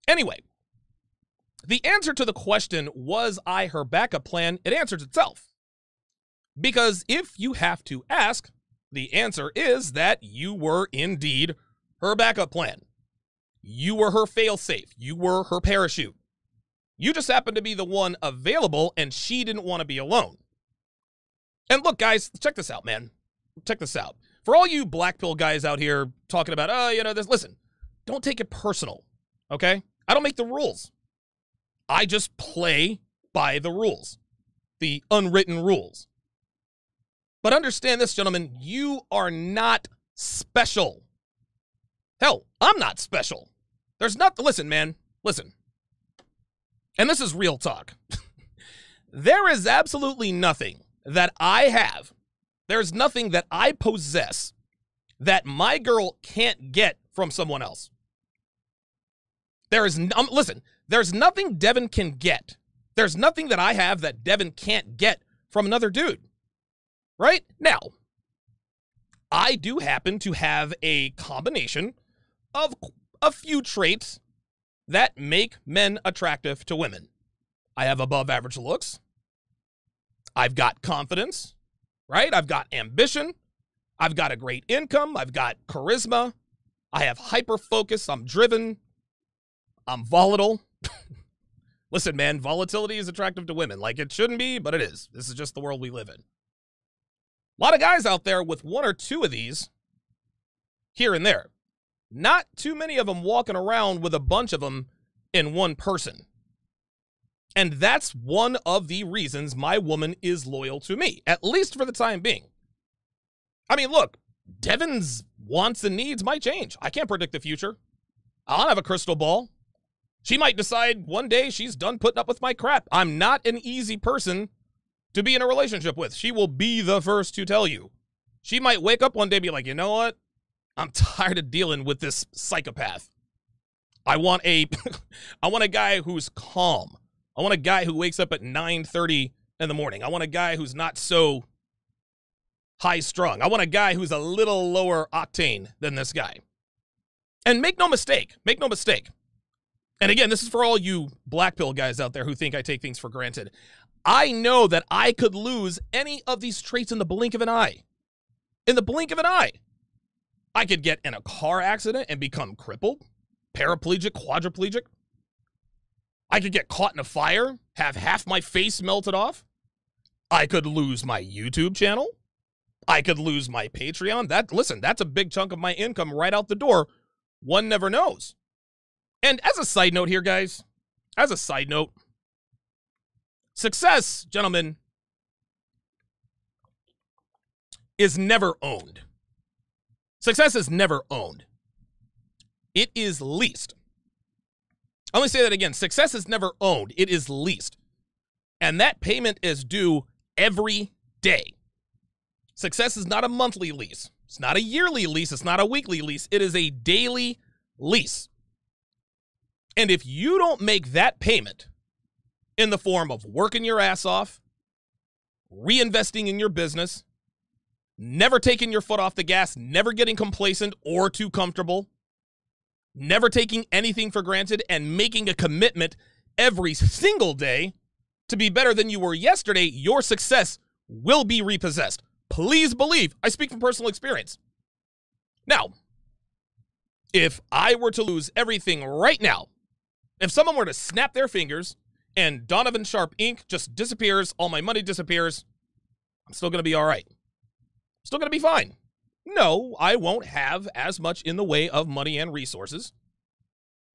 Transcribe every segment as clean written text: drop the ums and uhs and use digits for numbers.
Anyway, the answer to the question, was I her backup plan, it answers itself. Because if you have to ask, the answer is that you were indeed her backup plan. You were her fail-safe. You were her parachute. You just happened to be the one available, and she didn't want to be alone. And look, guys, check this out, man. Check this out. For all you black pill guys out here talking about, this, listen, don't take it personal, okay? I don't make the rules. I just play by the rules, the unwritten rules. But understand this, gentlemen, you are not special. Hell, I'm not special. There's not, listen, man, listen. And this is real talk. There is absolutely nothing that I have. There's nothing that I possess that my girl can't get from someone else. Listen, there's nothing Devin can get. There's nothing that I have that Devin can't get from another dude. Right? Now, I do happen to have a combination of a few traits that make men attractive to women. I have above average looks. I've got confidence, right? I've got ambition. I've got a great income. I've got charisma. I have hyper focus. I'm driven. I'm volatile. Listen, man, volatility is attractive to women. Like, it shouldn't be, but it is. This is just the world we live in. A lot of guys out there with one or two of these here and there. Not too many of them walking around with a bunch of them in one person. And that's one of the reasons my woman is loyal to me, at least for the time being. I mean, look, Devin's wants and needs might change. I can't predict the future. I don't have a crystal ball. She might decide one day she's done putting up with my crap. I'm not an easy person to be in a relationship with. She will be the first to tell you. She might wake up one day and be like, you know what? I'm tired of dealing with this psychopath. I want a guy who's calm. I want a guy who wakes up at 9:30 in the morning. I want a guy who's not so high-strung. I want a guy who's a little lower octane than this guy. And make no mistake. And again, this is for all you black pill guys out there who think I take things for granted. I know that I could lose any of these traits in the blink of an eye. In the blink of an eye. I could get in a car accident and become crippled, paraplegic, quadriplegic. I could get caught in a fire, have half my face melted off. I could lose my YouTube channel. I could lose my Patreon. That's a big chunk of my income right out the door. One never knows. And as a side note here, guys, success, gentlemen, is never owned. Success is never owned. It is leased. Let me say that again. Success is never owned. It is leased. And that payment is due every day. Success is not a monthly lease. It's not a yearly lease. It's not a weekly lease. It is a daily lease. And if you don't make that payment in the form of working your ass off, reinvesting in your business, never taking your foot off the gas, never getting complacent or too comfortable, never taking anything for granted, and making a commitment every single day to be better than you were yesterday, your success will be repossessed. Please believe, I speak from personal experience. Now, if I were to lose everything right now, if someone were to snap their fingers and Donovan Sharp Inc. just disappears, all my money disappears, I'm still going to be all right. Still going to be fine. No, I won't have as much in the way of money and resources.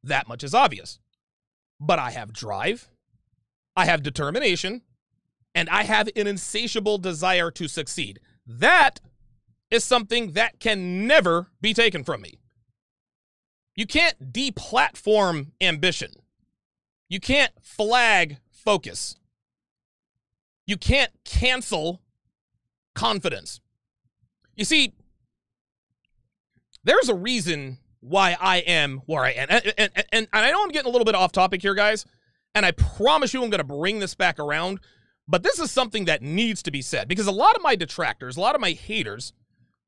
That much is obvious. But I have drive, I have determination, and I have an insatiable desire to succeed. That is something that can never be taken from me. You can't deplatform ambition. You can't flag focus. You can't cancel confidence. You see, there's a reason why I am where I am. And I know I'm getting a little bit off topic here, guys, and I promise you I'm going to bring this back around, but this is something that needs to be said, because a lot of my detractors, a lot of my haters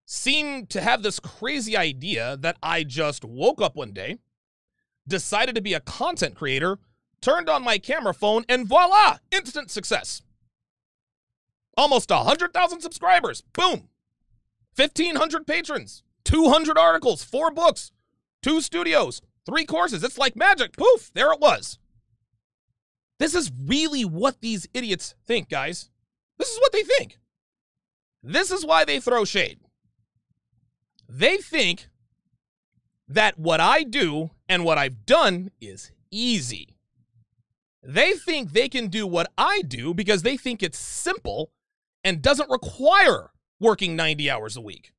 seem to have this crazy idea that I just woke up one day, decided to be a content creator, turned on my camera phone, and voila, instant success. Almost 100,000 subscribers. Boom. 1,500 patrons. 200 articles. 4 books. 2 studios. 3 courses. It's like magic. Poof. There it was. This is really what these idiots think, guys. This is what they think. This is why they throw shade. They think that what I do and what I've done is easy. They think they can do what I do because they think it's simple and doesn't require working 90 hours a week.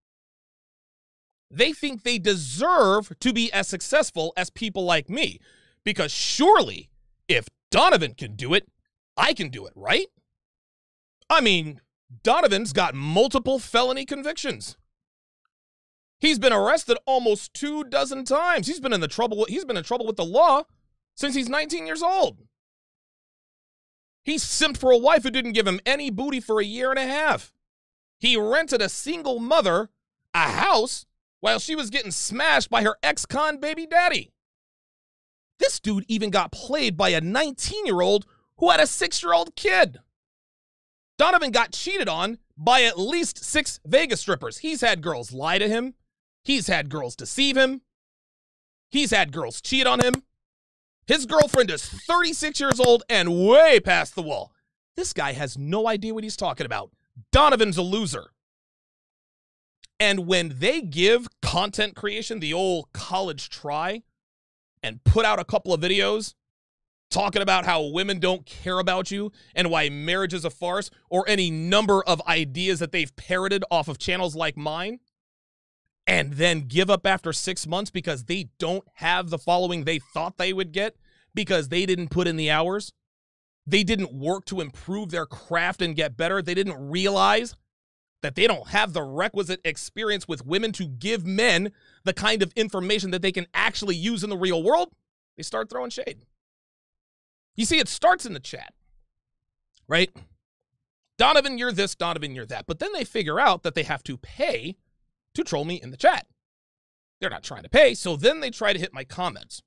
They think they deserve to be as successful as people like me because surely if Donovan can do it, I can do it, right? I mean, Donovan's got multiple felony convictions. He's been arrested almost 24 times. He's been in trouble with the law since he's 19 years old. He simped for a wife who didn't give him any booty for a year and a half. He rented a single mother a house while she was getting smashed by her ex-con baby daddy. This dude even got played by a 19-year-old who had a 6-year-old kid. Donovan got cheated on by at least 6 Vegas strippers. He's had girls lie to him. He's had girls deceive him. He's had girls cheat on him. His girlfriend is 36 years old and way past the wall. This guy has no idea what he's talking about. Donovan's a loser. And when they give content creation the old college try and put out a couple of videos talking about how women don't care about you and why marriage is a farce, or any number of ideas that they've parroted off of channels like mine, and then give up after 6 months because they don't have the following they thought they would get because they didn't put in the hours. They didn't work to improve their craft and get better. They didn't realize that they don't have the requisite experience with women to give men the kind of information that they can actually use in the real world. They start throwing shade. You see, it starts in the chat, right? Donovan, you're this, Donovan, you're that. But then they figure out that they have to pay to troll me in the chat. They're not trying to pay, so then they try to hit my comments.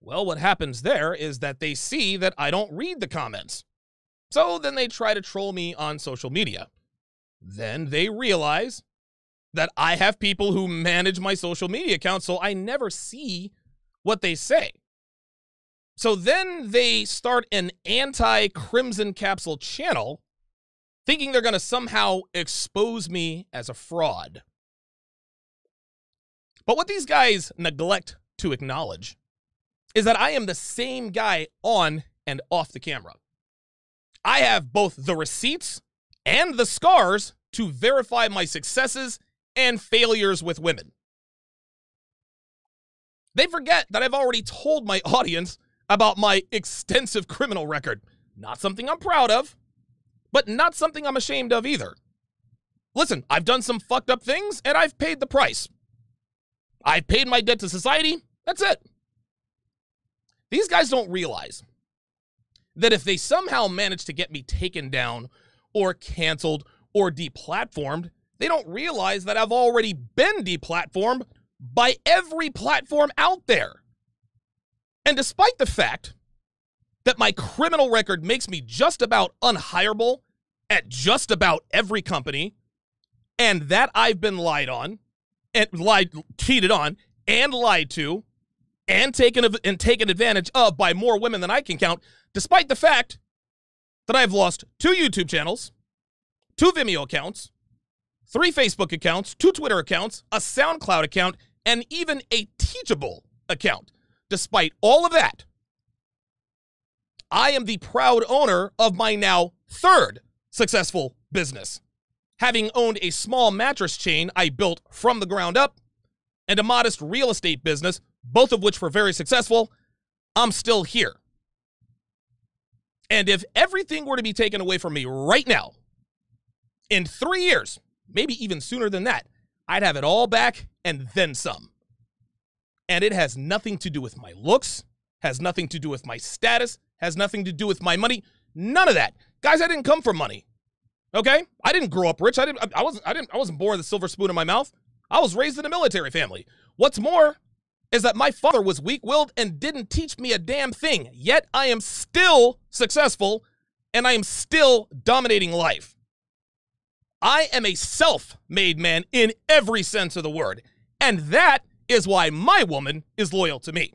Well, what happens there is that they see that I don't read the comments. So then they try to troll me on social media. Then they realize that I have people who manage my social media account, so I never see what they say. So then they start an anti-Crimson Capsule channel, thinking they're going to somehow expose me as a fraud. But what these guys neglect to acknowledge is that I am the same guy on and off the camera. I have both the receipts and the scars to verify my successes and failures with women. They forget that I've already told my audience about my extensive criminal record. Not something I'm proud of, but not something I'm ashamed of either. Listen, I've done some fucked up things and I've paid the price. I've paid my debt to society. That's it. These guys don't realize that if they somehow manage to get me taken down or canceled or deplatformed, they don't realize that I've already been deplatformed by every platform out there. And despite the fact that my criminal record makes me just about unhireable at just about every company, and that I've been lied on, and cheated on, and lied to, and taken advantage of by more women than I can count, despite the fact that I've lost 2 YouTube channels, 2 Vimeo accounts, 3 Facebook accounts, 2 Twitter accounts, a SoundCloud account, and even a Teachable account. Despite all of that, I am the proud owner of my now 3rd successful business, having owned a small mattress chain I built from the ground up and a modest real estate business, both of which were very successful. I'm still here. And if everything were to be taken away from me right now, in 3 years, maybe even sooner than that, I'd have it all back and then some. And it has nothing to do with my looks, has nothing to do with my status, has nothing to do with my money. None of that. Guys, I didn't come from money. Okay? I didn't grow up rich. I wasn't born with a silver spoon in my mouth. I was raised in a military family. What's more, is that my father was weak-willed and didn't teach me a damn thing, yet I am still successful and I am still dominating life. I am a self-made man in every sense of the word, and that is why my woman is loyal to me.